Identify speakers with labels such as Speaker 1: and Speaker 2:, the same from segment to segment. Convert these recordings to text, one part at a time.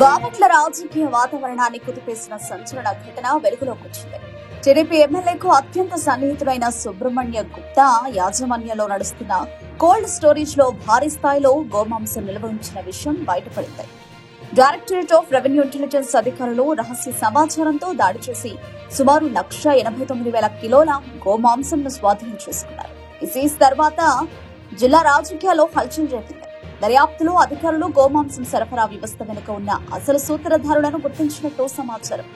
Speaker 1: బాపట్ల రాజకీయ వాతావరణాన్ని కుదిపేసిన సంచలన ఘటన వెలుగులోకి వచ్చింది. టీడీపీ ఎమ్మెల్యేకు అత్యంత సన్నిహితుడైన సుబ్రహ్మణ్య గుప్తా యాజమాన్యంలో నడుస్తున్న కోల్డ్ స్టోరేజ్ లో భారీ స్థాయిలో గోమాంసం నిల్వ ఉంచిన విషయం బయటపడింది. డైరెక్టరేట్ ఆఫ్ రెవెన్యూ ఇంటెలిజెన్స్ అధికారులు రహస్య సమాచారంతో దాడి చేసి సుమారు 1,89,000 కిలోల గోమాంసంను స్వాధీనం చేసుకున్నారు. ఈ సీజ్ తర్వాత జిల్లా రాజకీయాల్లో హల్చల్ రేపింది. దర్యాప్తులో అధికారులు గోమాంసం సరఫరా వ్యవస్థ వెనుక ఉన్న అసలు సూత్రధారులను గుర్తించినట్టు సమాచారం.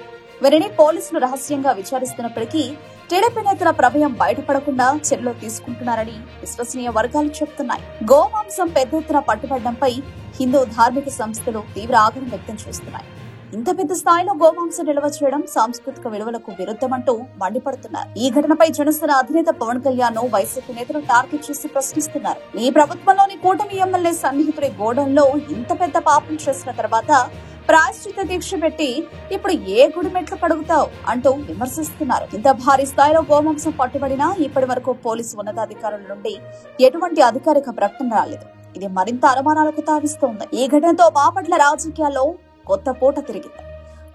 Speaker 1: వీరిని పోలీసులు రహస్యంగా విచారిస్తున్నప్పటికీ టీడీపీ నేతల ప్రమేయం బయటపడకుండా చర్యలు తీసుకుంటున్నారని విశ్వసనీయ వర్గాలు చెబుతున్నాయి. గోమాంసం పెద్ద ఎత్తున పట్టుబడడంపై హిందూ ధార్మిక సంస్థలు తీవ్ర ఆగ్రహం వ్యక్తం చేస్తున్నాయి. ఇంత పెద్ద స్థాయిలో గోమాంసం నిల్వ చేయడం సాంస్కృతిక విలువలకు విరుద్ధమంటూ మండిపడుతున్నారు. ఈ ఘటనపై జనసేన అధినేత పవన్ కళ్యాణ్ వైసీపీ నేతలు టార్గెట్ చేసి ప్రశ్నిస్తున్నారు. ఈ ప్రభుత్వంలోని కూటమి ఎమ్మెల్యే సన్నిహితుడి గోడంలో ఇంత పెద్ద పాపం చేసిన తర్వాత ప్రాయశ్చిత దీక్ష పెట్టి ఇప్పుడు ఏ గుడి మెట్లు కడుగుతావు అంటూ విమర్శిస్తున్నారు. ఇంత భారీ స్థాయిలో గోమాంసం పట్టుబడినా ఇప్పటి వరకు పోలీసు ఉన్నతాధికారుల నుండి ఎటువంటి అధికారిక ప్రకటన రాలేదు. ఇది మరింత అనుమానాలకు తావిస్తోంది. ఈ ఘటనతో బాపట్ల రాజకీయాల్లో కొత్త పూట తిరిగింది.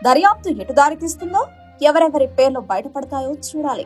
Speaker 1: దర్యాప్తు ఎటు దారి తీస్తుందో, ఎవరెవరి పేర్లు బయటపడతాయో చూడాలి.